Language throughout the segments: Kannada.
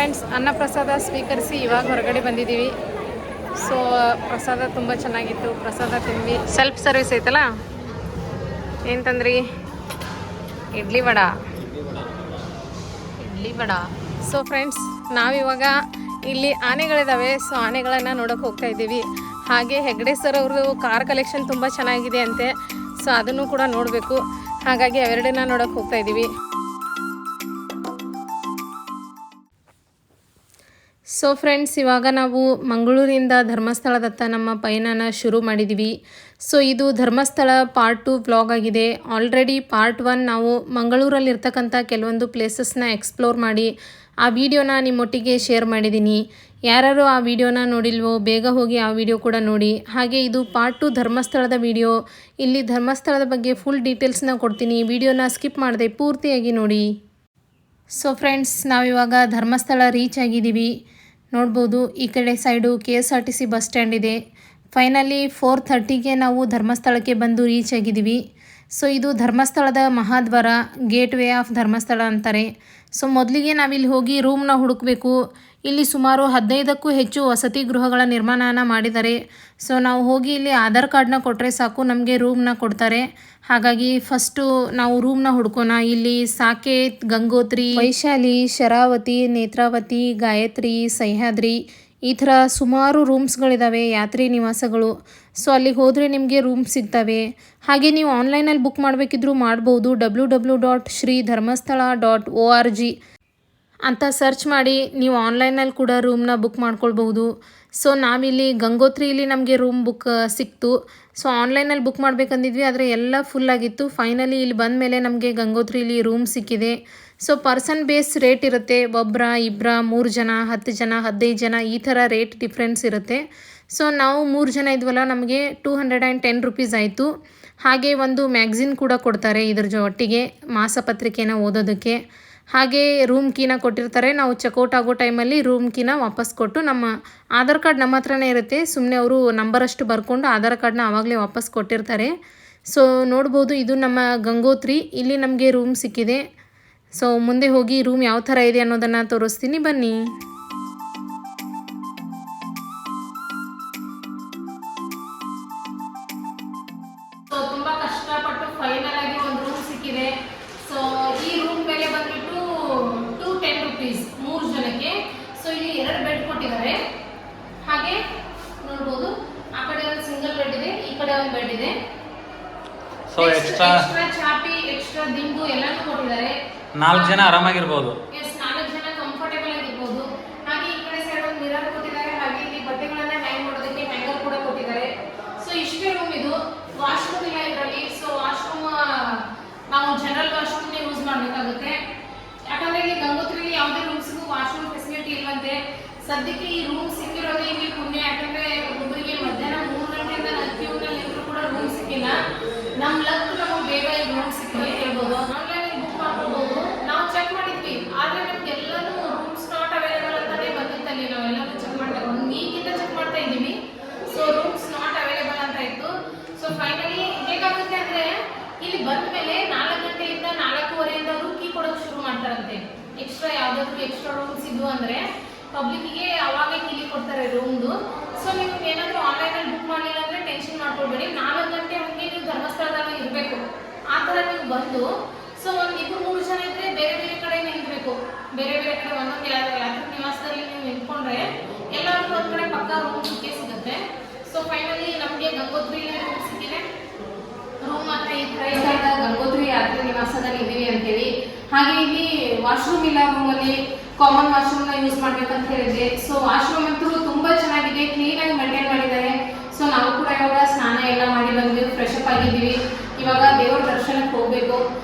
ಫ್ರೆಂಡ್ಸ್, ಅನ್ನಪ್ರಸಾದ ಸ್ವೀಕರಿಸಿ ಇವಾಗ ಹೊರಗಡೆ ಬಂದಿದ್ದೀವಿ. ಸೊ ಪ್ರಸಾದ ತುಂಬ ಚೆನ್ನಾಗಿತ್ತು. ಪ್ರಸಾದ ತಿಂದ್ವಿ. ಸೆಲ್ಫ್ ಸರ್ವಿಸ್ ಐತಲ್ಲ. ಏನು ತಂದ್ರಿ? ಇಡ್ಲಿ ವಡ. ಸೊ ಫ್ರೆಂಡ್ಸ್, ನಾವಿವಾಗ ಇಲ್ಲಿ ಆನೆಗಳಿದ್ದಾವೆ. ಸೊ ಆನೆಗಳನ್ನು ನೋಡೋಕೆ ಹೋಗ್ತಾ ಇದ್ದೀವಿ. ಹಾಗೆ ಹೆಗ್ಡೆ ಸರ್ ಅವ್ರದ್ದು ಕಾರ್ ಕಲೆಕ್ಷನ್ ತುಂಬ ಚೆನ್ನಾಗಿದೆ ಅಂತೆ. ಸೊ ಅದನ್ನು ಕೂಡ ನೋಡಬೇಕು. ಹಾಗಾಗಿ ಅವೆರಡನ್ನ ನೋಡೋಕೆ ಹೋಗ್ತಾ ಇದ್ದೀವಿ. ಸೊ ಫ್ರೆಂಡ್ಸ್, ಇವಾಗ ನಾವು ಮಂಗಳೂರಿಂದ ಧರ್ಮಸ್ಥಳದತ್ತ ನಮ್ಮ ಪಯಣನ ಶುರು ಮಾಡಿದ್ದೀವಿ. ಸೊ ಇದು ಧರ್ಮಸ್ಥಳ ಪಾರ್ಟ್ 2 ವ್ಲಾಗ್ ಆಗಿದೆ. ಆಲ್ರೆಡಿ ಪಾರ್ಟ್ 1 ನಾವು ಮಂಗಳೂರಲ್ಲಿರ್ತಕ್ಕಂಥ ಕೆಲವೊಂದು ಪ್ಲೇಸಸ್ನ ಎಕ್ಸ್ಪ್ಲೋರ್ ಮಾಡಿ ಆ ವಿಡಿಯೋನ ನಿಮ್ಮೊಟ್ಟಿಗೆ ಶೇರ್ ಮಾಡಿದ್ದೀನಿ. ಯಾರು ಆ ವಿಡಿಯೋನ ನೋಡಿಲ್ವೋ ಬೇಗ ಹೋಗಿ ಆ ವಿಡಿಯೋ ಕೂಡ ನೋಡಿ. ಹಾಗೆ ಇದು ಪಾರ್ಟ್ 2 ಧರ್ಮಸ್ಥಳದ ವಿಡಿಯೋ. ಇಲ್ಲಿ ಧರ್ಮಸ್ಥಳದ ಬಗ್ಗೆ ಫುಲ್ ಡೀಟೇಲ್ಸ್ನ ಕೊಡ್ತೀನಿ. ವಿಡಿಯೋನ ಸ್ಕಿಪ್ ಮಾಡದೆ ಪೂರ್ತಿಯಾಗಿ ನೋಡಿ. ಸೊ ಫ್ರೆಂಡ್ಸ್, ನಾವಿವಾಗ ಧರ್ಮಸ್ಥಳ ರೀಚ್ ಆಗಿದ್ದೀವಿ. ನೋಡ್ಬೋದು, ಈ ಕಡೆ ಸೈಡು KSRTC ಬಸ್ ಸ್ಟ್ಯಾಂಡ್ ಇದೆ. ಫೈನಲಿ 4:30ಗೆ ನಾವು ಧರ್ಮಸ್ಥಳಕ್ಕೆ ಬಂದು ರೀಚ್ ಆಗಿದ್ದೀವಿ. ಸೊ ಇದು ಧರ್ಮಸ್ಥಳದ ಮಹಾದ್ವಾರ, ಗೇಟ್ ವೇ ಆಫ್ ಧರ್ಮಸ್ಥಳ ಅಂತಾರೆ. ಸೊ ಮೊದಲಿಗೆ ನಾವಿಲ್ಲಿ ಹೋಗಿ ರೂಮ್ನ ಹುಡುಕಬೇಕು. ಇಲ್ಲಿ ಸುಮಾರು 15ಕ್ಕೂ ಹೆಚ್ಚು ವಸತಿ ಗೃಹಗಳ ನಿರ್ಮಾಣನ ಮಾಡಿದ್ದಾರೆ. ಸೊ ನಾವು ಹೋಗಿ ಇಲ್ಲಿ ಆಧಾರ್ ಕಾರ್ಡ್ನ ಕೊಟ್ಟರೆ ಸಾಕು, ನಮಗೆ ರೂಮ್ನ ಕೊಡ್ತಾರೆ. ಹಾಗಾಗಿ ಫಸ್ಟು ನಾವು ರೂಮ್ನ ಹುಡ್ಕೋಣ. ಇಲ್ಲಿ ಸಾಕೇತ್, ಗಂಗೋತ್ರಿ, ವೈಶಾಲಿ, ಶರಾವತಿ, ನೇತ್ರಾವತಿ, ಗಾಯತ್ರಿ, ಸಹ್ಯಾದ್ರಿ ಈ ಥರ ಸುಮಾರು ರೂಮ್ಸ್ಗಳಿದ್ದಾವೆ, ಯಾತ್ರಿ ನಿವಾಸಗಳು. ಸೊ ಅಲ್ಲಿಗೆ ಹೋದರೆ ನಿಮಗೆ ರೂಮ್ ಸಿಗ್ತವೆ. ಹಾಗೆ ನೀವು ಆನ್ಲೈನಲ್ಲಿ ಬುಕ್ ಮಾಡಬೇಕಿದ್ರೂ ಮಾಡ್ಬೋದು. www.shridharmasthala.org ಅಂತ ಸರ್ಚ್ ಮಾಡಿ ನೀವು ಆನ್ಲೈನಲ್ಲಿ ಕೂಡ ರೂಮ್ನ ಬುಕ್ ಮಾಡ್ಕೊಳ್ಬೋದು. ಸೊ ನಾವಿಲ್ಲಿ ಗಂಗೋತ್ರಿಯಲ್ಲಿ ನಮಗೆ ರೂಮ್ ಬುಕ್ ಸಿಕ್ತು. ಸೊ ಆನ್ಲೈನಲ್ಲಿ ಬುಕ್ ಮಾಡಬೇಕಂದಿದ್ವಿ, ಆದರೆ ಎಲ್ಲ ಫುಲ್ ಆಗಿತ್ತು. ಫೈನಲಿ ಇಲ್ಲಿ ಬಂದ ಮೇಲೆ ನಮಗೆ ಗಂಗೋತ್ರಿಯಲ್ಲಿ ರೂಮ್ ಸಿಕ್ಕಿದೆ. ಸೊ ಪರ್ಸನ್ ಬೇಸ್ ರೇಟ್ ಇರುತ್ತೆ. ಒಬ್ಬರ, ಇಬ್ಬರ, 3 ಜನ, 10 ಜನ, 15 ಜನ ಈ ಥರ ರೇಟ್ ಡಿಫ್ರೆನ್ಸ್ ಇರುತ್ತೆ. ಸೊ ನಾವು 3 ಜನ ಇದ್ವಲ್ಲ, ನಮಗೆ 210 ರುಪೀಸ್ ಆಯಿತು. ಹಾಗೆ ಒಂದು ಮ್ಯಾಗ್ಝಿನ್ ಕೂಡ ಕೊಡ್ತಾರೆ ಇದ್ರ ಒಟ್ಟಿಗೆ, ಮಾಸಪತ್ರಿಕೆನ ಓದೋದಕ್ಕೆ. ಹಾಗೆ ರೂಮ್ ಕೀನ ಕೊಟ್ಟಿರ್ತಾರೆ. ನಾವು ಚೆಕ್ಔಟ್ ಆಗೋ ಟೈಮಲ್ಲಿ ರೂಮ್ ಕೀನ ವಾಪಸ್ ಕೊಟ್ಟು, ನಮ್ಮ ಆಧಾರ್ ಕಾರ್ಡ್ ನಮ್ಮ ಹತ್ರನೇ ಇರುತ್ತೆ. ಸುಮ್ಮನೆ ಅವರು ನಂಬರಷ್ಟು ಬರ್ಕೊಂಡು ಆಧಾರ್ ಕಾರ್ಡ್ನ ಆವಾಗಲೇ ವಾಪಸ್ ಕೊಟ್ಟಿರ್ತಾರೆ. ಸೊ ನೋಡ್ಬೋದು, ಇದು ನಮ್ಮ ಗಂಗೋತ್ರಿ. ಇಲ್ಲಿ ನಮಗೆ ರೂಮ್ ಸಿಕ್ಕಿದೆ. ಸೊ ಮುಂದೆ ಹೋಗಿ ರೂಮ್ ಯಾವ ಥರ ಇದೆ ಅನ್ನೋದನ್ನು ತೋರಿಸ್ತೀನಿ, ಬನ್ನಿ. ಸೊ ತುಂಬ ಕಷ್ಟಪಟ್ಟು ಫೈನಲ್ ಆಗಿ ಒಂದು ರೂಮ್ ಸಿಕ್ಕಿದೆ. ಸೊ ಈ ರೂಮ್ ಬೆಲೆ ಬಂದ್ಬಿಟ್ಟು 210 ರುಪೀಸ್ 3 ಜನಕ್ಕೆ. ಸೊ ಇಲ್ಲಿ 2 ಬೆಡ್ ಕೊಟ್ಟಿದ್ದಾರೆ. ಹಾಗೆ ನೋಡ್ಬೋದು, ಆ ಕಡೆ ಒಂದು ಸಿಂಗಲ್ ಬೆಡ್ ಇದೆ, ಈ ಕಡೆ ಒಂದು ಬೆಡ್ ಇದೆ. ಸೊ ಎಕ್ಸ್ಟ್ರಾ ಚಾಪಿ, ಎಕ್ಸ್ಟ್ರಾ ದಿಂಬು ಎಲ್ಲಾನು ಕೊಟ್ಟಿದ್ದಾರೆ. 4 ಜನ ಆರಾಮಾಗಿರ್ಬೋದು. ಎಸ್, 4 ಜನ ಕಂಫರ್ಟೇಬಲ್ ಆಗಿರ್ಬೋದು. ಹಾಗೆ ಈ ಕಡೆ ಸೈಡ್ ಒಂದು ಮಿರರ್ ಕೊಟ್ಟಿದ್ದಾರೆ. ಹಾಗೆ ಇಲ್ಲಿ ಬಟ್ಟೆಗಳನ್ನ ಹ್ಯಾಂಗ್ ಮಾಡೋದಕ್ಕೆ ಹ್ಯಾಂಗರ್ ಕೂಡ ಕೊಟ್ಟಿದ್ದಾರೆ. ಸೊ ಇಷ್ಟೇ ರೂಮ್ ಇದು. ವಾಶ್ರೂಮ್ ಇಲ್ಲ ಇದರಲ್ಲಿ. ಸೊ ವಾಶ್ರೂಮ್ ನಾವು ಜನರಲ್ ವಾಶ್ರೂಮ್ ಯೂಸ್ ಮಾಡಬೇಕಾಗುತ್ತೆ. ಯಾಕಂದ್ರೆ ಇಲ್ಲಿ ಗಂಗೋತ್ರಿಯಲ್ಲಿ ಯಾವುದೇ ರೂಮ್ಸ್ಗೂ ವಾಶ್ರೂಮ್ ಫೆಸಿಲಿಟಿ ಇಲ್ಲಂತೆ. ಸದ್ಯಕ್ಕೆ ಈ ರೂಮ್ ಸಿಕ್ಕಿರೋದೇ ಇಲ್ಲಿ ಪುಣ್ಯ. ಯಾಕಂದ್ರೆ ಒಬ್ಬರಿಗೆ ಮಧ್ಯಾಹ್ನ 3 ಗಂಟೆಯಿಂದ ಕ್ಯೂನಲ್ಲಿ ಇದ್ರೂ ಕೂಡ ರೂಮ್ ಸಿಕ್ಕಿಲ್ಲ. ನಮ್ಮ ಲಕ್ ನಮಗೆ ಬೇಗ ಈ ರೂಮ್ ಸಿಕ್ಕಿದೆ ಹೇಳ್ಬೋದು. ಆನ್ಲೈನ್ ಬುಕ್ ಮಾಡ್ಕೊಳ್ಬೋದು. ನಾವು ಚೆಕ್ ಮಾಡಿದ್ವಿ, ಆದರೆ ನಮ್ಗೆ ಎಲ್ಲರೂ ರೂಮ್ಸ್ ನಾಟ್ ಅವೈಲೇಬಲ್ ಅಂತಾನೆ ಬಂದಿತ್ತಲ್ಲಿ. ನಾವೆಲ್ಲರೂ ಚೆಕ್ ಮಾಡ್ತಾ, 1 ವೀಕಿಂದ ಚೆಕ್ ಮಾಡ್ತಾ ಇದ್ದೀವಿ. ಸೊ ರೂಮ್ಸ್ ನಾಟ್ ಅವೈಲೇಬಲ್ ಅಂತ ಇತ್ತು. ಸೊ ಫೈನಲಿ ಹೇಗಾಗುತ್ತೆ ಅಂದರೆ, ಇಲ್ಲಿ ಬಂದ ಮೇಲೆ 4 ಗಂಟೆಯಿಂದ 4:15 ಅವರು ಕೀ ಕೊಡೋಕೆ ಶುರು ಮಾಡ್ತಾರಂತೆ. ಎಕ್ಸ್ಟ್ರಾ ಯಾವುದಾದ್ರು ಎಕ್ಸ್ಟ್ರಾ ರೂಮ್ಸ್ ಇದ್ವು ಅಂದರೆ ಪಬ್ಲಿಕ್ಕಿಗೆ ಅವಾಗೇ ಕೀ ಕೊಡ್ತಾರೆ ರೂಮ್ದು. ಸೊ ನೀವು ಏನಾದರೂ ಆನ್ಲೈನಲ್ಲಿ ಬುಕ್ ಮಾಡಲಿಲ್ಲ ಅಂದರೆ ಟೆನ್ಷನ್ ಮಾಡ್ಕೊಳ್ಬೇಡಿ. 4 ಗಂಟೆ ಹಂಗೆ ನೀವು ಧರ್ಮಸ್ಥಳದಾಗ ಇರಬೇಕು. ಆ ಥರ ನೀವು ಬಂದು, ಸೊ ಒಂದು 2-3 ಜನ ಇದ್ದರೆ ಬೇರೆ ಬೇರೆ ಕಡೆ ನಿಂತಬೇಕು. ಬೇರೆ ಬೇರೆ ಕಡೆ ಒಂದೊಂದು ಯಾತ್ರಾ ನಿವಾಸದಲ್ಲಿ ನೀವು ನಿಂತ್ಕೊಂಡ್ರೆ ಎಲ್ಲರಿಗೂ ಒಂದು ಕಡೆ ಪಕ್ಕ ರೂಮ್ ಸಿಗುತ್ತೆ. ಸೊ ಫೈನಲಿ ನಮಗೆ ಗಂಗೋತ್ರಿ ರೂಮ್ ಸಿಕ್ಕಿದೆ. ರೂಮ್ ಮಾತ್ರ ಈ ಥರ ಗಂಗೋತ್ರಿ ಯಾತ್ರೆ ನಿವಾಸದಲ್ಲಿ ಇದ್ದೀವಿ ಅಂತೇಳಿ. ಹಾಗೆ ಇಲ್ಲಿ ವಾಶ್ರೂಮ್ ಇಲ್ಲ ರೂಮಲ್ಲಿ, ಕಾಮನ್ ವಾಶ್ರೂಮ್ನ ಯೂಸ್ ಮಾಡ್ಬೇಕಂತ ಹೇಳಿದ್ದೆ. ಸೊ ವಾಶ್ರೂಮ್ ಅಂತೂ ತುಂಬ ಚೆನ್ನಾಗಿದೆ, ಕ್ಲೀನಾಗಿ ಮೇಂಟೈನ್ ಮಾಡಿದ್ದಾರೆ. ಸೊ ನಾವು ಕೂಡ ಇವಾಗ ಸ್ನಾನ ಎಲ್ಲ ಮಾಡಿ ಬಂದ್ವಿ, ಫ್ರೆಶ್ ಅಪ್ ಆಗಿದ್ದೀವಿ. ಇವಾಗ ದೇವರ ದರ್ಶನಕ್ಕೆ ಹೋಗಬೇಕು.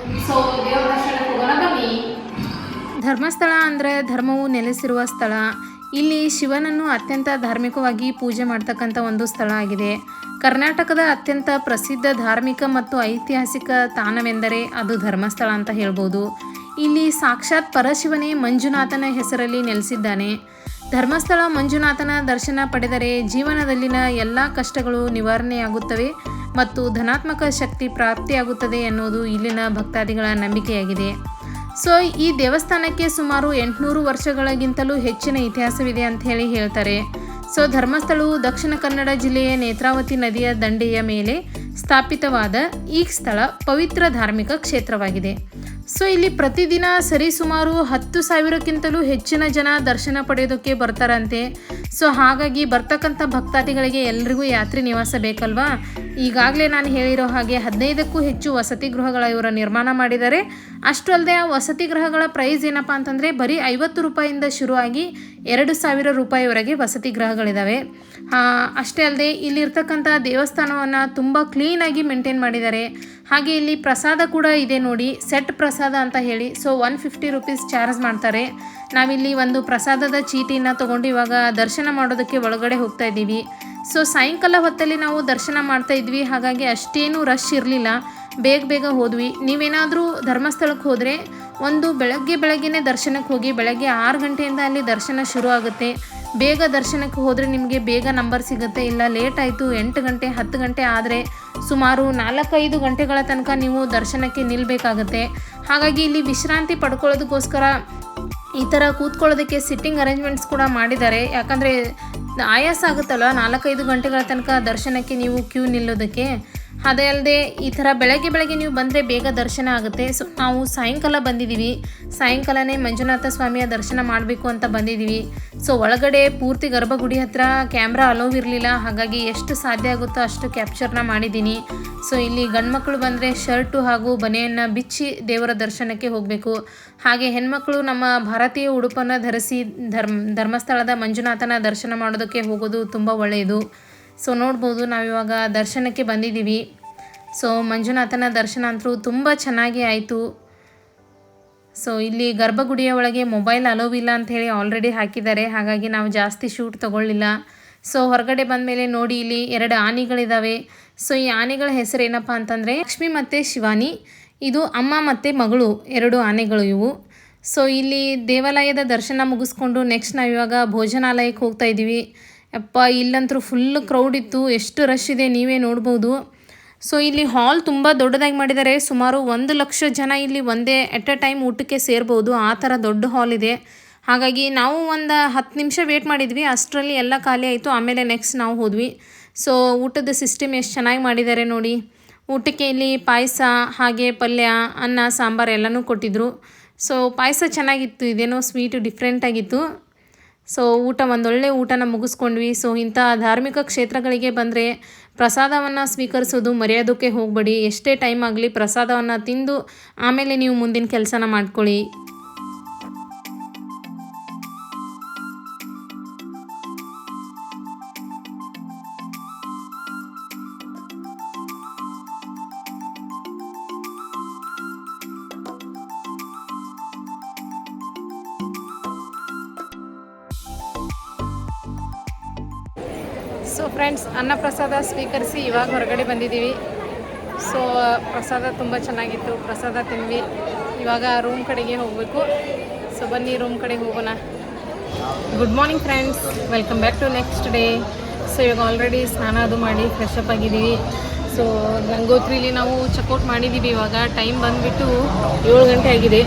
ಸೊ ದೇವರ ದರ್ಶನಕ್ಕೆ ಹೋಗೋಣ, ಬನ್ನಿ. ಧರ್ಮಸ್ಥಳ ಅಂದರೆ ಧರ್ಮವು ನೆಲೆಸಿರುವ ಸ್ಥಳ. ಇಲ್ಲಿ ಶಿವನನ್ನು ಅತ್ಯಂತ ಧಾರ್ಮಿಕವಾಗಿ ಪೂಜೆ ಮಾಡ್ತಕ್ಕಂಥ ಒಂದು ಸ್ಥಳ ಆಗಿದೆ. ಕರ್ನಾಟಕದ ಅತ್ಯಂತ ಪ್ರಸಿದ್ಧ ಧಾರ್ಮಿಕ ಮತ್ತು ಐತಿಹಾಸಿಕ ತಾಣವೆಂದರೆ ಅದು ಧರ್ಮಸ್ಥಳ ಅಂತ ಹೇಳ್ಬೋದು. ಇಲ್ಲಿ ಸಾಕ್ಷಾತ್ ಪರಶಿವನೇ ಮಂಜುನಾಥನ ಹೆಸರಲ್ಲಿ ನೆಲೆಸಿದ್ದಾನೆ. ಧರ್ಮಸ್ಥಳ ಮಂಜುನಾಥನ ದರ್ಶನ ಪಡೆದರೆ ಜೀವನದಲ್ಲಿನ ಎಲ್ಲ ಕಷ್ಟಗಳು ನಿವಾರಣೆಯಾಗುತ್ತವೆ ಮತ್ತು ಧನಾತ್ಮಕ ಶಕ್ತಿ ಪ್ರಾಪ್ತಿಯಾಗುತ್ತದೆ ಎನ್ನುವುದು ಇಲ್ಲಿನ ಭಕ್ತಾದಿಗಳ ನಂಬಿಕೆಯಾಗಿದೆ. ಸೊ ಈ ದೇವಸ್ಥಾನಕ್ಕೆ ಸುಮಾರು 800 ವರ್ಷಗಳಿಗಿಂತಲೂ ಹೆಚ್ಚಿನ ಇತಿಹಾಸವಿದೆ ಅಂತ ಹೇಳಿ ಹೇಳ್ತಾರೆ. ಸೊ ಧರ್ಮಸ್ಥಳವು ದಕ್ಷಿಣ ಕನ್ನಡ ಜಿಲ್ಲೆಯ ನೇತ್ರಾವತಿ ನದಿಯ ದಂಡೆಯ ಮೇಲೆ ಸ್ಥಾಪಿತವಾದ ಈ ಸ್ಥಳ ಪವಿತ್ರ ಧಾರ್ಮಿಕ ಕ್ಷೇತ್ರವಾಗಿದೆ. ಸೊ ಇಲ್ಲಿ ಪ್ರತಿದಿನ ಸರಿಸುಮಾರು 10,000ಕ್ಕಿಂತಲೂ ಹೆಚ್ಚಿನ ಜನ ದರ್ಶನ ಪಡೆಯೋದಕ್ಕೆ ಬರ್ತಾರಂತೆ. ಸೊ ಹಾಗಾಗಿ ಬರ್ತಕ್ಕಂಥ ಭಕ್ತಾದಿಗಳಿಗೆ ಎಲ್ರಿಗೂ ಯಾತ್ರಿ ನಿವಾಸ ಬೇಕಲ್ವಾ. ಈಗಾಗಲೇ ನಾನು ಹೇಳಿರೋ ಹಾಗೆ 15ಕ್ಕೂ ಹೆಚ್ಚು ವಸತಿ ಗೃಹಗಳ ಇವರು ನಿರ್ಮಾಣ ಮಾಡಿದ್ದಾರೆ. ಅಷ್ಟು ಅಲ್ಲದೆ ಆ ವಸತಿ ಗೃಹಗಳ ಪ್ರೈಸ್ ಏನಪ್ಪ ಅಂತಂದರೆ ಬರೀ 50 ರೂಪಾಯಿಂದ ಶುರುವಾಗಿ 2,000 ರೂಪಾಯಿವರೆಗೆ ವಸತಿ ಗೃಹಗಳಿದ್ದಾವೆ. ಅಷ್ಟೇ ಅಲ್ಲದೆ ಇಲ್ಲಿರ್ತಕ್ಕಂಥ ದೇವಸ್ಥಾನವನ್ನು ತುಂಬ ಕ್ಲೀನಾಗಿ ಮೇಂಟೈನ್ ಮಾಡಿದ್ದಾರೆ. ಹಾಗೆ ಇಲ್ಲಿ ಪ್ರಸಾದ ಕೂಡ ಇದೆ ನೋಡಿ, ಸೆಟ್ ಪ್ರಸಾದ ಅಂತ ಹೇಳಿ. ಸೊ 150 ರುಪೀಸ್ ಚಾರ್ಜ್ ಮಾಡ್ತಾರೆ. ನಾವಿಲ್ಲಿ ಒಂದು ಪ್ರಸಾದದ ಚೀಟಿನ ತೊಗೊಂಡು ಇವಾಗ ದರ್ಶನ ಮಾಡೋದಕ್ಕೆ ಒಳಗಡೆ ಹೋಗ್ತಾ ಇದ್ದೀವಿ. ಸೊ ಸಾಯಂಕಾಲ ಹೊತ್ತಲ್ಲಿ ನಾವು ದರ್ಶನ ಮಾಡ್ತಾ ಇದ್ವಿ, ಹಾಗಾಗಿ ಅಷ್ಟೇನು ರಶ್ ಇರಲಿಲ್ಲ, ಬೇಗ ಹೋದ್ವಿ. ನೀವೇನಾದರೂ ಧರ್ಮಸ್ಥಳಕ್ಕೆ ಹೋದರೆ ಒಂದು ಬೆಳಗ್ಗೆನೇ ದರ್ಶನಕ್ಕೆ ಹೋಗಿ. ಬೆಳಗ್ಗೆ 6 ಗಂಟೆಯಿಂದ ಅಲ್ಲಿ ದರ್ಶನ ಶುರು ಆಗುತ್ತೆ. ಬೇಗ ದರ್ಶನಕ್ಕೆ ಹೋದರೆ ನಿಮಗೆ ಬೇಗ ನಂಬರ್ ಸಿಗುತ್ತೆ. ಇಲ್ಲ ಲೇಟ್ ಆಯಿತು 8 ಗಂಟೆ 10 ಗಂಟೆ ಆದರೆ ಸುಮಾರು 4-5 ಗಂಟೆಗಳ ತನಕ ನೀವು ದರ್ಶನಕ್ಕೆ ನಿಲ್ಲಬೇಕಾಗತ್ತೆ. ಹಾಗಾಗಿ ಇಲ್ಲಿ ವಿಶ್ರಾಂತಿ ಪಡ್ಕೊಳ್ಳೋದಕ್ಕೋಸ್ಕರ ಈ ಥರ ಕೂತ್ಕೊಳ್ಳೋದಕ್ಕೆ ಸಿಟ್ಟಿಂಗ್ ಅರೇಂಜ್ಮೆಂಟ್ಸ್ ಕೂಡ ಮಾಡಿದ್ದಾರೆ. ಯಾಕಂದರೆ ಆಯಾಸ ಆಗುತ್ತಲ್ವ 4-5 ಗಂಟೆಗಳ ತನಕ ದರ್ಶನಕ್ಕೆ ನೀವು ಕ್ಯೂ ನಿಲ್ಲೋದಕ್ಕೆ. ಅದೇ ಅಲ್ಲದೆ ಈ ಥರ ಬೆಳಗ್ಗೆ ನೀವು ಬಂದರೆ ಬೇಗ ದರ್ಶನ ಆಗುತ್ತೆ. ಸೊ ನಾವು ಸಾಯಂಕಾಲ ಬಂದಿದ್ದೀವಿ, ಸಾಯಂಕಾಲನೇ ಮಂಜುನಾಥ ಸ್ವಾಮಿಯ ದರ್ಶನ ಮಾಡಬೇಕು ಅಂತ ಬಂದಿದ್ದೀವಿ. ಸೊ ಒಳಗಡೆ ಪೂರ್ತಿ ಗರ್ಭಗುಡಿ ಹತ್ರ ಕ್ಯಾಮ್ರಾ ಅಲೋವ್ ಇರಲಿಲ್ಲ, ಹಾಗಾಗಿ ಎಷ್ಟು ಸಾಧ್ಯ ಆಗುತ್ತೋ ಅಷ್ಟು ಕ್ಯಾಪ್ಚರ್ನ ಮಾಡಿದ್ದೀನಿ. ಸೊ ಇಲ್ಲಿ ಗಂಡ್ಮಕ್ಳು ಬಂದರೆ ಶರ್ಟು ಹಾಗೂ ಬನೆಯನ್ನು ಬಿಚ್ಚಿ ದೇವರ ದರ್ಶನಕ್ಕೆ ಹೋಗಬೇಕು. ಹಾಗೆ ಹೆಣ್ಮಕ್ಳು ನಮ್ಮ ಭಾರತೀಯ ಉಡುಪನ್ನು ಧರಿಸಿ ಧರ್ಮಸ್ಥಳದ ಮಂಜುನಾಥನ ದರ್ಶನ ಮಾಡೋದಕ್ಕೆ ಹೋಗೋದು ತುಂಬ ಒಳ್ಳೆಯದು. ಸೊ ನೋಡ್ಬೋದು ನಾವಿವಾಗ ದರ್ಶನಕ್ಕೆ ಬಂದಿದ್ದೀವಿ. ಸೊ ಮಂಜುನಾಥನ ದರ್ಶನ ಅಂತೂ ತುಂಬ ಚೆನ್ನಾಗಿ ಆಯಿತು. ಸೊ ಇಲ್ಲಿ ಗರ್ಭಗುಡಿಯ ಒಳಗೆ ಮೊಬೈಲ್ ಅಲೋವ್ ಇಲ್ಲ ಅಂಥೇಳಿ ಆಲ್ರೆಡಿ ಹಾಕಿದ್ದಾರೆ, ಹಾಗಾಗಿ ನಾವು ಜಾಸ್ತಿ ಶೂಟ್ ತೊಗೊಳ್ಳಿಲ್ಲ. ಸೊ ಹೊರಗಡೆ ಬಂದಮೇಲೆ ನೋಡಿ ಇಲ್ಲಿ 2 ಆನೆಗಳಿದ್ದಾವೆ. ಸೊ ಈ ಆನೆಗಳ ಹೆಸರು ಏನಪ್ಪ ಅಂತಂದರೆ ಲಕ್ಷ್ಮಿ ಮತ್ತು ಶಿವಾನಿ. ಇದು ಅಮ್ಮ ಮತ್ತು ಮಗಳು 2 ಆನೆಗಳು ಇವು. ಸೊ ಇಲ್ಲಿ ದೇವಾಲಯದ ದರ್ಶನ ಮುಗಿಸ್ಕೊಂಡು ನೆಕ್ಸ್ಟ್ ನಾವಿವಾಗ ಭೋಜನಾಲಯಕ್ಕೆ ಹೋಗ್ತಾ ಇದ್ದೀವಿ. ಅಪ್ಪ ಇಲ್ಲಂತೂ ಫುಲ್ ಕ್ರೌಡ್ ಇತ್ತು, ಎಷ್ಟು ರಶ್ ಇದೆ ನೀವೇ ನೋಡ್ಬೋದು. ಸೊ ಇಲ್ಲಿ ಹಾಲ್ ತುಂಬ ದೊಡ್ಡದಾಗಿ ಮಾಡಿದ್ದಾರೆ. ಸುಮಾರು 1,00,000 ಜನ ಇಲ್ಲಿ ಒಂದೇ ಎಟ್ ಅ ಟೈಮ್ ಊಟಕ್ಕೆ ಸೇರ್ಬೋದು, ಆ ಥರ ದೊಡ್ಡ ಹಾಲ್ ಇದೆ. ಹಾಗಾಗಿ ನಾವು ಒಂದು 10 ನಿಮಿಷ ವೇಟ್ ಮಾಡಿದ್ವಿ, ಅಷ್ಟರಲ್ಲಿ ಎಲ್ಲ ಖಾಲಿ ಆಯಿತು. ಆಮೇಲೆ ನೆಕ್ಸ್ಟ್ ನಾವು ಹೋದ್ವಿ. ಸೊ ಊಟದ ಸಿಸ್ಟಮ್ ಎಷ್ಟು ಚೆನ್ನಾಗಿ ಮಾಡಿದ್ದಾರೆ ನೋಡಿ. ಊಟಕ್ಕೆ ಇಲ್ಲಿ ಪಾಯಸ ಹಾಗೆ ಪಲ್ಯ ಅನ್ನ ಸಾಂಬಾರು ಎಲ್ಲನೂ ಕೊಟ್ಟಿದ್ದರು. ಸೊ ಪಾಯಸ ಚೆನ್ನಾಗಿತ್ತು, ಇದೇನೋ ಸ್ವೀಟು ಡಿಫ್ರೆಂಟಾಗಿತ್ತು. ಸೊ ಒಂದೊಳ್ಳೆ ಊಟನ ಮುಗಿಸ್ಕೊಂಡ್ವಿ. ಸೊ ಇಂಥ ಧಾರ್ಮಿಕ ಕ್ಷೇತ್ರಗಳಿಗೆ ಬಂದರೆ ಪ್ರಸಾದವನ್ನು ಸ್ವೀಕರಿಸೋದು ಮರೆಯೋದಕ್ಕೆ ಹೋಗಬೇಡಿ. ಎಷ್ಟೇ ಟೈಮ್ ಆಗಲಿ ಪ್ರಸಾದವನ್ನು ತಿಂದು ಆಮೇಲೆ ನೀವು ಮುಂದಿನ ಕೆಲಸನ ಮಾಡ್ಕೊಳ್ಳಿ. ಸೊ ಫ್ರೆಂಡ್ಸ್, ಅನ್ನಪ್ರಸಾದ ಸ್ವೀಕರಿಸಿ ಇವಾಗ ಹೊರಗಡೆ ಬಂದಿದ್ದೀವಿ. ಸೊ ಪ್ರಸಾದ ತುಂಬ ಚೆನ್ನಾಗಿತ್ತು, ಪ್ರಸಾದ ತಿಂದ್ವಿ. ಇವಾಗ ರೂಮ್ ಕಡೆಗೆ ಹೋಗಬೇಕು. ಸೊ ಬನ್ನಿ ರೂಮ್ ಕಡೆಗೆ ಹೋಗೋಣ. Good morning friends, welcome back to next day. So ಇವಾಗ ಆಲ್ರೆಡಿ ಸ್ನಾನ ಅದು ಮಾಡಿ ಫ್ರೆಶ್ ಅಪ್ ಆಗಿದ್ದೀವಿ. ಸೊ ಗಂಗೋತ್ರಿಲಿ ನಾವು ಚೆಕ್ಔಟ್ ಮಾಡಿದ್ದೀವಿ. ಇವಾಗ ಟೈಮ್ ಬಂದುಬಿಟ್ಟು 7 ಗಂಟೆ ಆಗಿದೆ.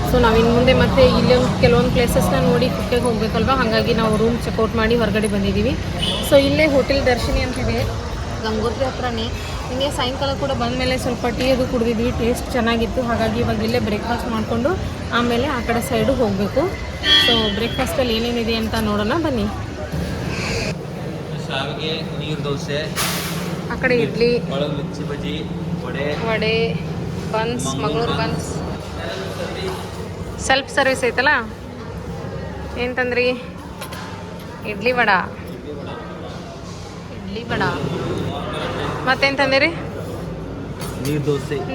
ಸೊ ನಾವು ಇನ್ನು ಮುಂದೆ ಮತ್ತೆ ಇಲ್ಲಿ ಕೆಲವೊಂದು ಪ್ಲೇಸಸ್ನ ನೋಡಿ ಕುಕ್ಕೆಗೆ ಹೋಗಬೇಕಲ್ವ, ಹಾಗಾಗಿ ನಾವು ರೂಮ್ ಚೆಕ್ಔಟ್ ಮಾಡಿ ಹೊರಗಡೆ ಬಂದಿದ್ದೀವಿ. ಸೊ ಇಲ್ಲೇ ಹೋಟೆಲ್ ದರ್ಶಿನಿ ಅಂತಿದೆ ಗಂಗೋತ್ರಿ ಹತ್ರನೇ. ಹಿಂಗೆ ಸಾಯಂಕಾಲ ಕೂಡ ಬಂದಮೇಲೆ ಸ್ವಲ್ಪ ಟೀ ಅದು ಕುಡಿದಿದ್ವಿ, ಟೇಸ್ಟ್ ಚೆನ್ನಾಗಿತ್ತು. ಹಾಗಾಗಿ ಇವಾಗ ಇಲ್ಲೇ ಬ್ರೇಕ್ಫಾಸ್ಟ್ ಮಾಡಿಕೊಂಡು ಆಮೇಲೆ ಆ ಕಡೆ ಸೈಡು ಹೋಗಬೇಕು. ಸೊ ಬ್ರೇಕ್ಫಾಸ್ಟಲ್ಲಿ ಏನೇನಿದೆ ಅಂತ ನೋಡೋಣ ಬನ್ನಿ. ಶಾವಿಗೆ, ನೀರು ದೋಸೆ, ಆ ಕಡೆ idli, mirchi bajji, vada, buns, Mangaluru buns. Self service ಐತಲ್ಲ. ಏನು ತಂದ್ರಿ? ಇಡ್ಲಿ ವಡ. ಮತ್ತೇನು ತಂದಿರಿ?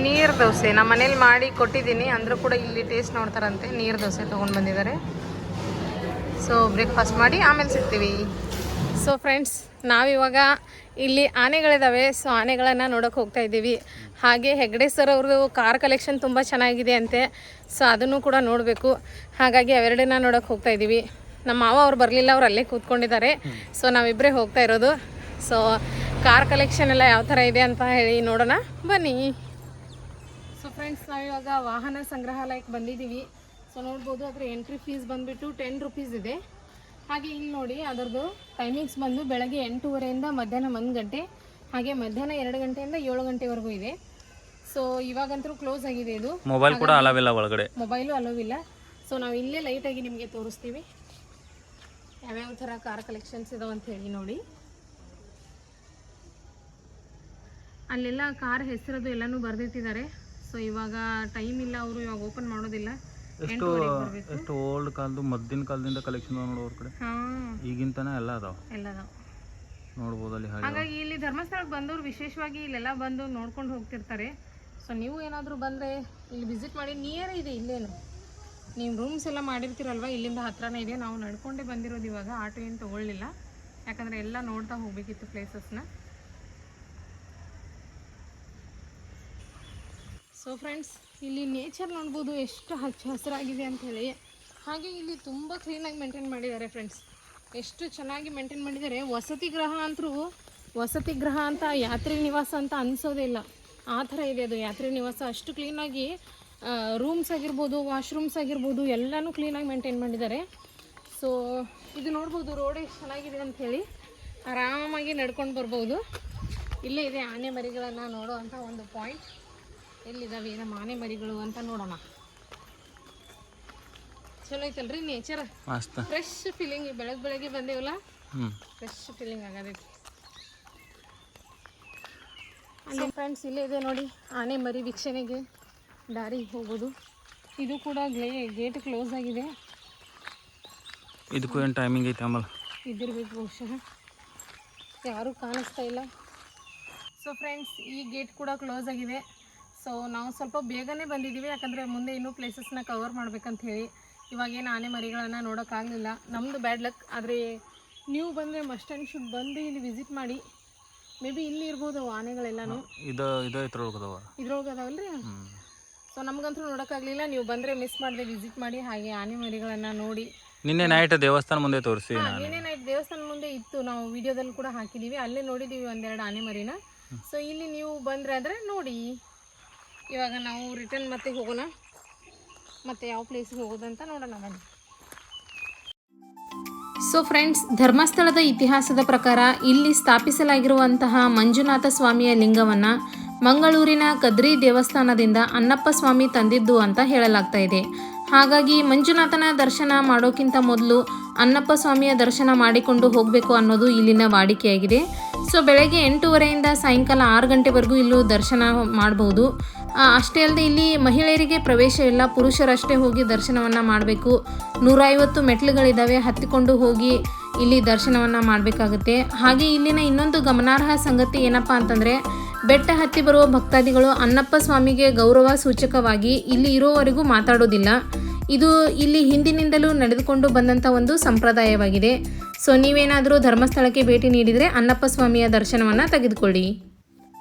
ನೀರು ದೋಸೆ. ನಮ್ಮ ಮನೇಲಿ ಮಾಡಿ ಕೊಟ್ಟಿದ್ದೀನಿ, ಅಂದರೂ ಕೂಡ ಇಲ್ಲಿ ಟೇಸ್ಟ್ ನೋಡ್ತಾರಂತೆ. ನೀರು ದೋಸೆ ತೊಗೊಂಡು ಬಂದಿದ್ದಾರೆ. ಸೊ ಬ್ರೇಕ್ಫಾಸ್ಟ್ ಮಾಡಿ ಆಮೇಲೆ ಸಿಗ್ತೀವಿ. ಸೊ ಫ್ರೆಂಡ್ಸ್, ನಾವಿವಾಗ ಇಲ್ಲಿ ಆನೆಗಳಿದ್ದಾವೆ. ಸೊ ಆನೆಗಳನ್ನು ನೋಡೋಕೆ ಹೋಗ್ತಾ ಇದ್ದೀವಿ. ಹಾಗೆ ಹೆಗ್ಡೆ ಸರ್ ಅವ್ರದ್ದು ಕಾರ್ ಕಲೆಕ್ಷನ್ ತುಂಬ ಚೆನ್ನಾಗಿದೆ ಅಂತೆ. ಸೊ ಅದನ್ನು ಕೂಡ ನೋಡಬೇಕು. ಹಾಗಾಗಿ ಅವೆರಡನ್ನ ನೋಡೋಕೆ ಹೋಗ್ತಾ ಇದ್ದೀವಿ. ನಮ್ಮ ಮಾವ ಅವ್ರು ಬರಲಿಲ್ಲ, ಅವ್ರು ಅಲ್ಲೇ ಕೂತ್ಕೊಂಡಿದ್ದಾರೆ. ಸೊ ನಾವಿಬ್ಬರೇ ಹೋಗ್ತಾ ಇರೋದು. ಸೊ ಕಾರ್ ಕಲೆಕ್ಷನ್ ಎಲ್ಲ ಯಾವ ಥರ ಇದೆ ಅಂತ ಹೇಳಿ ನೋಡೋಣ ಬನ್ನಿ. ಸೊ ಫ್ರೆಂಡ್ಸ್, ನಾವಿವಾಗ ವಾಹನ ಸಂಗ್ರಹಾಲಯಕ್ಕೆ ಬಂದಿದ್ದೀವಿ. ಸೊ ನೋಡ್ಬೋದು ಅದರ ಎಂಟ್ರಿ ಫೀಸ್ ಬಂದುಬಿಟ್ಟು 10 ರುಪೀಸ್ ಇದೆ. ಹಾಗೆ ಇಲ್ಲಿ ನೋಡಿ ಅದರದ್ದು ಟೈಮಿಂಗ್ಸ್ ಬಂದು ಬೆಳಗ್ಗೆ 8:30ಇಂದ ಮಧ್ಯಾಹ್ನ 1 ಗಂಟೆ, ಹಾಗೆ ಮಧ್ಯಾಹ್ನ 2 ಗಂಟೆಯಿಂದ 7 ಗಂಟೆವರೆಗೂ ಇದೆ. ಸೊ ಇವಾಗಂತೂ ಕ್ಲೋಸ್ ಆಗಿದೆ ಇದು. ಮೊಬೈಲ್ ಕೂಡ ಅಲವಿಲ್ಲ ಒಳಗಡೆ, ಮೊಬೈಲು ಅಲೋವಿಲ್ಲ. ಸೊ ನಾವು ಇಲ್ಲೇ ಲೈಟಾಗಿ ನಿಮಗೆ ತೋರಿಸ್ತೀವಿ ಯಾವ್ಯಾವ ಥರ ಕಾರ್ ಕಲೆಕ್ಷನ್ಸ್ ಇದಾವೆ ಅಂತ ಹೇಳಿ. ನೋಡಿ ಅಲ್ಲೆಲ್ಲ ಕಾರ್ ಹೆಸರದು ಎಲ್ಲನೂ ಬರೆದಿಟ್ಟಿದ್ದಾರೆ. ಸೊ ಇವಾಗ ಟೈಮ್ ಇಲ್ಲ, ಅವರು ಇವಾಗ ಓಪನ್ ಮಾಡೋದಿಲ್ಲ. ಎಷ್ಟು ಓಲ್ಡ್ ಕಾಲದ್ದು ಮದ್ದಿನ ಕಾಲದಿಂದ ಕಲೆಕ್ಷನ್ ನೋಡೋ ಅವ್ರ ಕಡೆ ಈಗಿಂತನೇ ಎಲ್ಲ ಅದಾವ ನೋಡ್ಬೋದು ಅಲ್ಲಿ. ಹಾಗಾಗಿ ಇಲ್ಲಿ ಧರ್ಮಸ್ಥಳಕ್ಕೆ ಬಂದವರು ವಿಶೇಷವಾಗಿ ಇಲ್ಲೆಲ್ಲ ಬಂದು ನೋಡ್ಕೊಂಡು ಹೋಗ್ತಿರ್ತಾರೆ. ಸೊ ನೀವು ಏನಾದರೂ ಬಂದರೆ ಇಲ್ಲಿ ವಿಸಿಟ್ ಮಾಡಿ. ನಿಯರ್ ಇದೆ, ಇಲ್ಲೇನು ನೀವು ರೂಮ್ಸ್ ಎಲ್ಲ ಮಾಡಿರ್ತೀರಲ್ವ, ಇಲ್ಲಿಂದ ಹತ್ರನೇ ಇದೆ. ನಾವು ನಡ್ಕೊಂಡೇ ಬಂದಿರೋದು, ಇವಾಗ ಆಟೋ ಏನು ತೊಗೊಳ್ಳಿಲ್ಲ, ಯಾಕಂದರೆ ಎಲ್ಲ ನೋಡ್ತಾ ಹೋಗಬೇಕಿತ್ತು ಪ್ಲೇಸಸ್ನ. ಸೊ ಫ್ರೆಂಡ್ಸ್, ಇಲ್ಲಿ ನೇಚರ್ ನೋಡ್ಬೋದು ಎಷ್ಟು ಹಚ್ಚ ಹಸಿರಾಗಿದೆ ಅಂಥೇಳಿ. ಹಾಗೆ ಇಲ್ಲಿ ತುಂಬ ಕ್ಲೀನಾಗಿ ಮೇಂಟೈನ್ ಮಾಡಿದ್ದಾರೆ ಫ್ರೆಂಡ್ಸ್, ಎಷ್ಟು ಚೆನ್ನಾಗಿ ಮೇಂಟೈನ್ ಮಾಡಿದ್ದಾರೆ. ವಸತಿ ಗೃಹ ಅಂತ ಯಾತ್ರಿ ನಿವಾಸ ಅಂತ ಅನಿಸೋದೇ ಇಲ್ಲ, ಆ ಥರ ಇದೆ ಅದು ಯಾತ್ರಿ ನಿವಾಸ. ಅಷ್ಟು ಕ್ಲೀನಾಗಿ ರೂಮ್ಸ್ ಆಗಿರ್ಬೋದು, ವಾಶ್ರೂಮ್ಸ್ ಆಗಿರ್ಬೋದು ಎಲ್ಲನೂ ಕ್ಲೀನಾಗಿ ಮೇಂಟೈನ್ ಮಾಡಿದ್ದಾರೆ. ಸೊ ಇದು ನೋಡ್ಬೋದು ರೋಡ್ ಎಷ್ಟು ಚೆನ್ನಾಗಿದೆ ಅಂಥೇಳಿ, ಆರಾಮಾಗಿ ನಡ್ಕೊಂಡು ಬರ್ಬೋದು. ಇಲ್ಲೇ ಇದೆ ಆನೆ ಮರಿಗಳನ್ನು ನೋಡೋ ಅಂಥ ಒಂದು ಪಾಯಿಂಟ್. ಎಲ್ಲಿದ್ದಾವೆ ನಮ್ಮ ಆನೆ ಮರಿಗಳು ಅಂತ ನೋಡೋಣ. ಚಲೋ ಐತಲ್ರಿ ನೇಚರ್, ಫ್ರೆಶ್ ಫೀಲಿಂಗ್. ಬೆಳಗ್ಗೆ ಬಂದೇವಲ್ಲ, ಫ್ರೆಶ್ ಫೀಲಿಂಗ್ ಆಗದೈತಿ. ಅಲ್ಲಿ ಫ್ರೆಂಡ್ಸ್ ಇಲ್ಲೇ ಇದೆ ನೋಡಿ ಆನೆ ಮರಿ ವೀಕ್ಷಣೆಗೆ ದಾರಿ ಹೋಗೋದು. ಇದು ಕೂಡ ಗೇಟ್ ಕ್ಲೋಸ್ ಆಗಿದೆ. ಇದಕ್ಕೂ ಏನು ಟೈಮಿಂಗ್ ಐತೆ ಆಮೇಲೆ ಇದಿರ್ಬೇಕು ಬಹುಶಃ, ಯಾರೂ ಕಾಣಿಸ್ತಾ ಇಲ್ಲ. ಸೊ ಫ್ರೆಂಡ್ಸ್, ಈ ಗೇಟ್ ಕೂಡ ಕ್ಲೋಸ್ ಆಗಿದೆ. ಸೊ ನಾವು ಸ್ವಲ್ಪ ಬೇಗನೆ ಬಂದಿದ್ದೀವಿ, ಯಾಕಂದರೆ ಮುಂದೆ ಇನ್ನೂ ಪ್ಲೇಸಸ್ನ ಕವರ್ ಮಾಡ್ಬೇಕಂತ ಹೇಳಿ. ಇವಾಗೇನು ಆನೆ ಮರಿಗಳನ್ನು ನೋಡೋಕ್ಕಾಗಲಿಲ್ಲ, ನಮ್ಮದು ಬ್ಯಾಡ್ ಲಕ್. ಆದರೆ ನೀವು ಬಂದರೆ ಮಸ್ಟ್ ಆ್ಯಂಡ್ ಶುಡ್ ಬಂದು ಇಲ್ಲಿ ವಿಸಿಟ್ ಮಾಡಿ. ಮೇ ಬಿ ಇಲ್ಲಿ ಇರ್ಬೋದು ಆನೆಗಳೆಲ್ಲನೂ. ಇದ್ರೊಳಗೆ ಅದಾವಲ್ರಿ. ಸೊ ನಮಗಂತೂ ನೋಡೋಕ್ಕಾಗಲಿಲ್ಲ, ನೀವು ಬಂದರೆ ಮಿಸ್ ಮಾಡದೆ ವಿಸಿಟ್ ಮಾಡಿ. ಹಾಗೆ ಆನೆ ಮರಿಗಳನ್ನು ನೋಡಿ. ನಿನ್ನೆ ನೈಟ್ ದೇವಸ್ಥಾನ ಮುಂದೆ ತೋರಿಸಿ. ನಿನ್ನೆ ನೈಟ್ ದೇವಸ್ಥಾನ ಮುಂದೆ ಇತ್ತು, ನಾವು ವಿಡಿಯೋದಲ್ಲಿ ಕೂಡ ಹಾಕಿದ್ದೀವಿ. ಅಲ್ಲೇ ನೋಡಿದ್ದೀವಿ ಒಂದೆರಡು ಆನೆ ಮರಿನ. ಸೊ ಇಲ್ಲಿ ನೀವು ಬಂದರೆ ಅಂದರೆ ನೋಡಿ. ಇವಾಗ ನಾವು ರಿಟರ್ನ್ ಮತ್ತೆ ಹೋಗೋಣ, ಮತ್ತೆ ಯಾವ ಪ್ಲೇಸ್ಗೆ ಹೋಗೋದಂತ ನೋಡೋಣ ಬನ್ನಿ. ಸೊ ಫ್ರೆಂಡ್ಸ್, ಧರ್ಮಸ್ಥಳದ ಇತಿಹಾಸದ ಪ್ರಕಾರ ಇಲ್ಲಿ ಸ್ಥಾಪಿಸಲಾಗಿರುವಂತಹ ಮಂಜುನಾಥ ಸ್ವಾಮಿಯ ಲಿಂಗವನ್ನು ಮಂಗಳೂರಿನ ಕದ್ರಿ ದೇವಸ್ಥಾನದಿಂದ ಅಣ್ಣಪ್ಪ ಸ್ವಾಮಿ ತಂದಿದ್ದು ಅಂತ ಹೇಳಲಾಗ್ತಾ ಇದೆ. ಹಾಗಾಗಿ ಮಂಜುನಾಥನ ದರ್ಶನ ಮಾಡೋಕ್ಕಿಂತ ಮೊದಲು ಅಣ್ಣಪ್ಪ ಸ್ವಾಮಿಯ ದರ್ಶನ ಮಾಡಿಕೊಂಡು ಹೋಗಬೇಕು ಅನ್ನೋದು ಇಲ್ಲಿನ ವಾಡಿಕೆಯಾಗಿದೆ. ಸೊ ಬೆಳಗ್ಗೆ 8:30ಇಂದ ಸಾಯಂಕಾಲ 6 ಗಂಟೆವರೆಗೂ ಇಲ್ಲೂ ದರ್ಶನ ಮಾಡಬಹುದು. ಅಷ್ಟೇ ಅಲ್ಲದೆ ಇಲ್ಲಿ ಮಹಿಳೆಯರಿಗೆ ಪ್ರವೇಶ ಇಲ್ಲ, ಪುರುಷರಷ್ಟೇ ಹೋಗಿ ದರ್ಶನವನ್ನು ಮಾಡಬೇಕು. 150 ಮೆಟ್ಲುಗಳಿದ್ದಾವೆ, ಹತ್ತಿಕೊಂಡು ಹೋಗಿ ಇಲ್ಲಿ ದರ್ಶನವನ್ನು ಮಾಡಬೇಕಾಗುತ್ತೆ. ಹಾಗೆ ಇಲ್ಲಿನ ಇನ್ನೊಂದು ಗಮನಾರ್ಹ ಸಂಗತಿ ಏನಪ್ಪ ಅಂತಂದರೆ, ಬೆಟ್ಟ ಹತ್ತಿ ಬರುವ ಭಕ್ತಾದಿಗಳು ಅಣ್ಣಪ್ಪ ಸ್ವಾಮಿಗೆ ಗೌರವ ಸೂಚಕವಾಗಿ ಇಲ್ಲಿ ಇರೋವರೆಗೂ ಮಾತಾಡೋದಿಲ್ಲ. ಇದು ಇಲ್ಲಿ ಹಿಂದಿನಿಂದಲೂ ನಡೆದುಕೊಂಡು ಬಂದಂಥ ಒಂದು ಸಂಪ್ರದಾಯವಾಗಿದೆ. ಸೊ ನೀವೇನಾದರೂ ಧರ್ಮಸ್ಥಳಕ್ಕೆ ಭೇಟಿ ನೀಡಿದರೆ ಅಣ್ಣಪ್ಪ ಸ್ವಾಮಿಯ ದರ್ಶನವನ್ನು ತೆಗೆದುಕೊಳ್ಳಿ.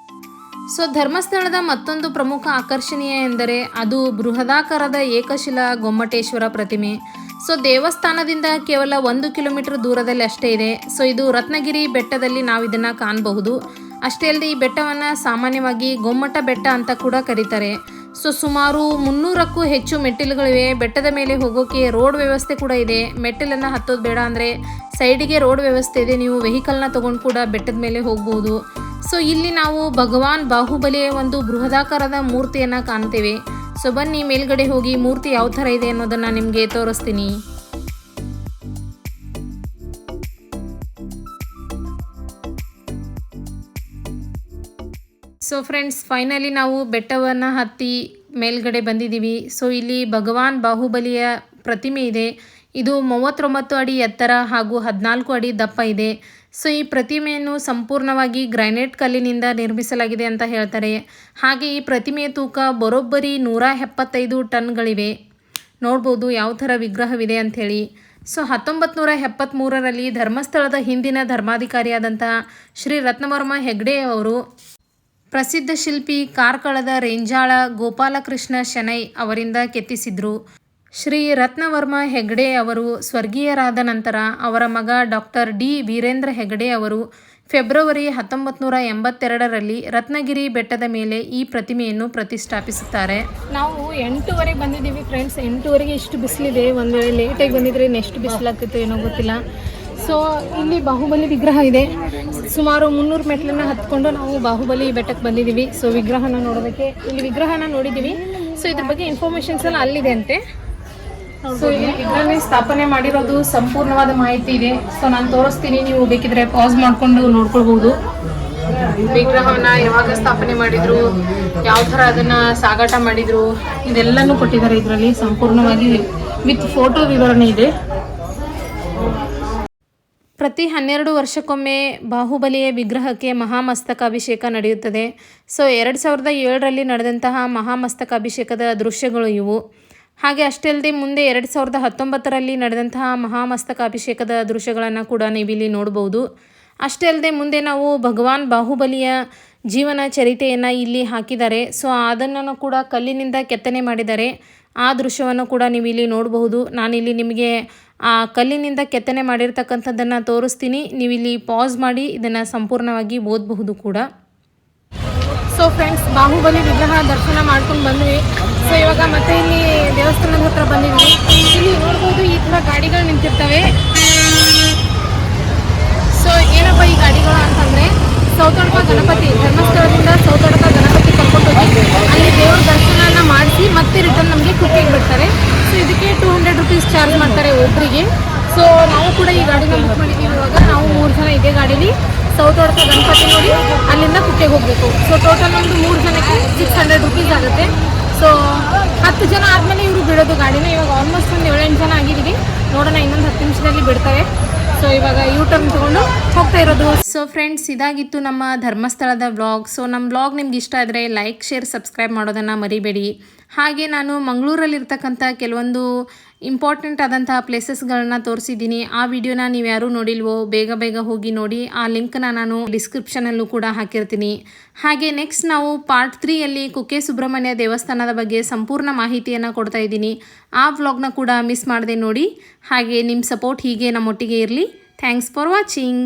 ಸೊ ಧರ್ಮಸ್ಥಳದ ಮತ್ತೊಂದು ಪ್ರಮುಖ ಆಕರ್ಷಣೀಯ ಎಂದರೆ ಅದು ಬೃಹದಾಕಾರದ ಏಕಶಿಲಾ ಗೊಮ್ಮಟೇಶ್ವರ ಪ್ರತಿಮೆ. ಸೊ ದೇವಸ್ಥಾನದಿಂದ ಕೇವಲ 1 ಕಿಲೋಮೀಟರ್ ದೂರದಲ್ಲಿ ಅಷ್ಟೇ ಇದೆ. ಸೊ ಇದು ರತ್ನಗಿರಿ ಬೆಟ್ಟದಲ್ಲಿ ನಾವು ಇದನ್ನು ಕಾಣಬಹುದು. ಅಷ್ಟೇ ಅಲ್ಲದೆ ಈ ಬೆಟ್ಟವನ್ನು ಸಾಮಾನ್ಯವಾಗಿ ಗೊಮ್ಮಟ ಬೆಟ್ಟ ಅಂತ ಕೂಡ ಕರೀತಾರೆ. ಸೊ ಸುಮಾರು 300ಕ್ಕೂ ಹೆಚ್ಚು ಮೆಟ್ಟಿಲುಗಳಿವೆ. ಬೆಟ್ಟದ ಮೇಲೆ ಹೋಗೋಕ್ಕೆ ರೋಡ್ ವ್ಯವಸ್ಥೆ ಕೂಡ ಇದೆ. ಮೆಟ್ಟಿಲನ್ನು ಹತ್ತೋದು ಬೇಡ ಅಂದರೆ ಸೈಡಿಗೆ ರೋಡ್ ವ್ಯವಸ್ಥೆ ಇದೆ, ನೀವು ವೆಹಿಕಲ್ನ ತೊಗೊಂಡು ಕೂಡ ಬೆಟ್ಟದ ಮೇಲೆ ಹೋಗ್ಬೋದು. ಸೊ ಇಲ್ಲಿ ನಾವು ಭಗವಾನ್ ಬಾಹುಬಲಿಯ ಒಂದು ಬೃಹದಾಕಾರದ ಮೂರ್ತಿಯನ್ನು ಕಾಣ್ತೇವೆ. ಸೊ ಬನ್ನಿ ಮೇಲ್ಗಡೆ ಹೋಗಿ ಮೂರ್ತಿ ಯಾವ ಥರ ಇದೆ ಅನ್ನೋದನ್ನು ನಿಮಗೆ ತೋರಿಸ್ತೀನಿ. ಸೊ ಫ್ರೆಂಡ್ಸ್, ಫೈನಲಿ ನಾವು ಬೆಟ್ಟವನ್ನು ಹತ್ತಿ ಮೇಲ್ಗಡೆ ಬಂದಿದ್ದೀವಿ. ಸೊ ಇಲ್ಲಿ ಭಗವಾನ್ ಬಾಹುಬಲಿಯ ಪ್ರತಿಮೆ ಇದೆ. ಇದು 39 ಅಡಿ ಎತ್ತರ ಹಾಗೂ 14 ಅಡಿ ದಪ್ಪ ಇದೆ. ಸೊ ಈ ಪ್ರತಿಮೆಯನ್ನು ಸಂಪೂರ್ಣವಾಗಿ ಗ್ರಾನೈಟ್ ಕಲ್ಲಿನಿಂದ ನಿರ್ಮಿಸಲಾಗಿದೆ ಅಂತ ಹೇಳ್ತಾರೆ. ಹಾಗೆ ಈ ಪ್ರತಿಮೆಯ ತೂಕ ಬರೋಬ್ಬರಿ 175 ಟನ್ಗಳಿವೆ. ನೋಡ್ಬೋದು ಯಾವ ಥರ ವಿಗ್ರಹವಿದೆ ಅಂಥೇಳಿ. ಸೊ 1973ರಲ್ಲಿ ಧರ್ಮಸ್ಥಳದ ಹಿಂದಿನ ಧರ್ಮಾಧಿಕಾರಿಯಾದಂಥ ಶ್ರೀ ರತ್ನವರ್ಮ ಹೆಗ್ಡೆ ಅವರು ಪ್ರಸಿದ್ಧ ಶಿಲ್ಪಿ ಕಾರ್ಕಳದ ರೇಂಜಾಳ ಗೋಪಾಲಕೃಷ್ಣ ಶೆಣೈ ಅವರಿಂದ ಕೆತ್ತಿಸಿದ್ರು. ಶ್ರೀ ರತ್ನವರ್ಮ ಹೆಗ್ಡೆ ಅವರು ಸ್ವರ್ಗೀಯರಾದ ನಂತರ ಅವರ ಮಗ ಡಾಕ್ಟರ್ ಡಿ ವೀರೇಂದ್ರ ಹೆಗ್ಡೆ ಅವರು ಫೆಬ್ರವರಿ 1982ರಲ್ಲಿ ರತ್ನಗಿರಿ ಬೆಟ್ಟದ ಮೇಲೆ ಈ ಪ್ರತಿಮೆಯನ್ನು ಪ್ರತಿಷ್ಠಾಪಿಸುತ್ತಾರೆ. ನಾವು 8:00ವರೆಗೆ ಬಂದಿದ್ದೀವಿ ಫ್ರೆಂಡ್ಸ್. 8:00ವರೆಗೆ ಇಷ್ಟು ಬಿಸಿಲಿದೆ. ಒಂದು ವೇಳೆ ಲೇಟಾಗಿ ಬಂದಿದ್ರೆ ನೆಕ್ಸ್ಟ್ ಬಿಸಿಲಾಗ್ತಿತ್ತು ಏನೋ ಗೊತ್ತಿಲ್ಲ. ಸೊ ಇಲ್ಲಿ ಬಾಹುಬಲಿ ವಿಗ್ರಹ ಇದೆ. ಸುಮಾರು 300 ಮೆಟ್ಲನ್ನು ಹತ್ಕೊಂಡು ನಾವು ಬಾಹುಬಲಿ ಬೆಟ್ಟಕ್ಕೆ ಬಂದಿದ್ದೀವಿ. ಸೊ ವಿಗ್ರಹನ ನೋಡೋದಕ್ಕೆ ಇಲ್ಲಿ ವಿಗ್ರಹನ ನೋಡಿದ್ದೀವಿ. ಸೊ ಇದ್ರ ಬಗ್ಗೆ ಇನ್ಫಾರ್ಮೇಷನ್ಸ್ ಎಲ್ಲ ಅಲ್ಲಿದೆ ಅಂತೆ. ಸೊ ಇಲ್ಲಿ ವಿಗ್ರಹನೇ ಸ್ಥಾಪನೆ ಮಾಡಿರೋದು ಸಂಪೂರ್ಣವಾದ ಮಾಹಿತಿ ಇದೆ. ಸೊ ನಾನು ತೋರಿಸ್ತೀನಿ, ನೀವು ಬೇಕಿದ್ರೆ ಪಾಸ್ ಮಾಡ್ಕೊಂಡು ನೋಡ್ಕೊಳ್ಬಹುದು. ವಿಗ್ರಹವನ್ನ ಯಾವಾಗ ಸ್ಥಾಪನೆ ಮಾಡಿದ್ರು, ಯಾವ ಥರ ಅದನ್ನ ಸಾಗಾಟ ಮಾಡಿದ್ರು, ಇದೆಲ್ಲನೂ ಕೊಟ್ಟಿದ್ದಾರೆ ಇದರಲ್ಲಿ ಸಂಪೂರ್ಣವಾಗಿ ವಿತ್ ಫೋಟೋ ವಿವರಣೆ ಇದೆ. ಪ್ರತಿ 12 ವರ್ಷಕ್ಕೊಮ್ಮೆ ಬಾಹುಬಲಿಯ ವಿಗ್ರಹಕ್ಕೆ ಮಹಾಮಸ್ತಕಾಭಿಷೇಕ ನಡೆಯುತ್ತದೆ. ಸೊ 2007ರಲ್ಲಿ ನಡೆದಂತಹ ಮಹಾಮಸ್ತಕಾಭಿಷೇಕದ ದೃಶ್ಯಗಳು ಇವು. ಹಾಗೆ ಅಷ್ಟೇ ಅಲ್ಲದೆ ಮುಂದೆ 2019ರಲ್ಲಿ ನಡೆದಂತಹ ಮಹಾಮಸ್ತಕಾಭಿಷೇಕದ ದೃಶ್ಯಗಳನ್ನು ಕೂಡ ನೀವಿಲ್ಲಿ ನೋಡ್ಬೋದು. ಅಷ್ಟೇ ಅಲ್ಲದೆ ಮುಂದೆ ನಾವು ಭಗವಾನ್ ಬಾಹುಬಲಿಯ ಜೀವನ ಚರಿತೆಯನ್ನು ಇಲ್ಲಿ ಹಾಕಿದ್ದಾರೆ. ಸೊ ಅದನ್ನು ಕೂಡ ಕಲ್ಲಿನಿಂದ ಕೆತ್ತನೆ ಮಾಡಿದ್ದಾರೆ. ಆ ದೃಶ್ಯವನ್ನು ಕೂಡ ನೀವು ಇಲ್ಲಿ ನೋಡಬಹುದು. ನಾನಿಲ್ಲಿ ನಿಮಗೆ ಆ ಕಲ್ಲಿನಿಂದ ಕೆತ್ತನೆ ಮಾಡಿರ್ತಕ್ಕಂಥದ್ದನ್ನು ತೋರಿಸ್ತೀನಿ. ನೀವಿಲ್ಲಿ ಪಾಸ್ ಮಾಡಿ ಇದನ್ನು ಸಂಪೂರ್ಣವಾಗಿ ಓದಬಹುದು ಕೂಡ. ಸೊ ಫ್ರೆಂಡ್ಸ್, ಬಾಹುಬಲಿ ವಿಗ್ರಹ ದರ್ಶನ ಮಾಡ್ಕೊಂಡು ಬಂದ್ವಿ. ಸೊ ಇವಾಗ ಮತ್ತೆ ಇಲ್ಲಿ ದೇವಸ್ಥಾನದ ಹತ್ರ ಬಂದಿದ್ವಿ. ಇಲ್ಲಿ ನೋಡ್ಬೋದು ಈ ಥರ ಗಾಡಿಗಳು ನಿಂತಿರ್ತವೆ. ಸೊ ಏನಪ್ಪ ಈ ಗಾಡಿಗಳು ಅಂತಂದರೆ, ಸೌತಡ್ಕ ಗಣಪತಿ ಧರ್ಮಸ್ಥಳದಿಂದ ಸೌತಡ್ಕ ಗಣಪತಿ ಕರ್ಕೊಂಡು ಹೋಗಿ ಅಲ್ಲಿ ದೇವ್ರ ದರ್ಶನ ಮಾಡಿಸಿ ಮತ್ತೆ ರಿಟರ್ನ್ ನಮಗೆ ಕುಕ್ಕಿಗೆ ಬಿಡ್ತಾರೆ. ಸೊ ಇದಕ್ಕೆ 200 ರೂಪೀಸ್ ಚಾರ್ಜ್ ಮಾಡ್ತಾರೆ ಒಬ್ಬರಿಗೆ. ಸೊ ನಾವು ಕೂಡ ಈ ಗಾಡಿನ ಬುಕ್ ಮಾಡಿದ್ದೀವಿ. ಇವಾಗ ನಾವು 3 ಜನ ಇದೇ ಗಾಡೀಲಿ ಸೌತಡ್ಕ ಗಣಪತಿ ನೋಡಿ ಅಲ್ಲಿಂದ ಕುಕ್ಕೆಗೆ ಹೋಗಬೇಕು. ಸೊ ಟೋಟಲ್ ಒಂದು 3 ಜನಕ್ಕೆ 600 ರೂಪೀಸ್ ಆಗುತ್ತೆ. ಸೊ 10 ಜನ ಆದಮೇಲೆ ಇವರು ಬಿಡೋದು ಗಾಡಿನ. ಇವಾಗ ಆಲ್ಮೋಸ್ಟ್ ಒಂದು 7-8 ಜನ ಆಗಿದ್ದೀವಿ. ನೋಡೋಣ, ಇನ್ನೊಂದು 10 ನಿಮಿಷದಲ್ಲಿ ಬಿಡ್ತಾರೆ. ಸೊ ಇವಾಗ ಯೂಟರ್ನ್ ತಗೊಂಡು ಹೋಗ್ತಾ ಇರೋದು. ಸೊ ಫ್ರೆಂಡ್ಸ್, ಇದಾಗಿತ್ತು ನಮ್ಮ ಧರ್ಮಸ್ಥಳದ ವ್ಲಾಗ್. ಸೊ ನಮ್ಮ ವ್ಲಾಗ್ ನಿಮ್ಗೆ ಇಷ್ಟ ಆದರೆ ಲೈಕ್, ಶೇರ್, ಸಬ್ಸ್ಕ್ರೈಬ್ ಮಾಡೋದನ್ನು ಮರಿಬೇಡಿ. ಹಾಗೆ ನಾನು ಮಂಗಳೂರಲ್ಲಿರ್ತಕ್ಕಂಥ ಕೆಲವೊಂದು ಇಂಪಾರ್ಟೆಂಟ್ ಆದಂತಹ ಪ್ಲೇಸಸ್ಗಳನ್ನ ತೋರಿಸಿದ್ದೀನಿ. ಆ ವಿಡಿಯೋನ ನೀವು ಯಾರೂ ನೋಡಿಲ್ವೋ ಬೇಗ ಹೋಗಿ ನೋಡಿ. ಆ ಲಿಂಕ್ನ ನಾನು ಡಿಸ್ಕ್ರಿಪ್ಷನಲ್ಲೂ ಕೂಡ ಹಾಕಿರ್ತೀನಿ. ಹಾಗೆ ನೆಕ್ಸ್ಟ್ ನಾವು ಪಾರ್ಟ್ 3ಯಲ್ಲಿ ಕುಕ್ಕೆ ಸುಬ್ರಹ್ಮಣ್ಯ ದೇವಸ್ಥಾನದ ಬಗ್ಗೆ ಸಂಪೂರ್ಣ ಮಾಹಿತಿಯನ್ನು ಕೊಡ್ತಾ ಇದ್ದೀನಿ. ಆ ವ್ಲಾಗ್ನ ಕೂಡ ಮಿಸ್ ಮಾಡದೆ ನೋಡಿ. ಹಾಗೆ ನಿಮ್ಮ ಸಪೋರ್ಟ್ ಹೀಗೆ ನಮ್ಮೊಟ್ಟಿಗೆ ಇರಲಿ. Thanks for watching.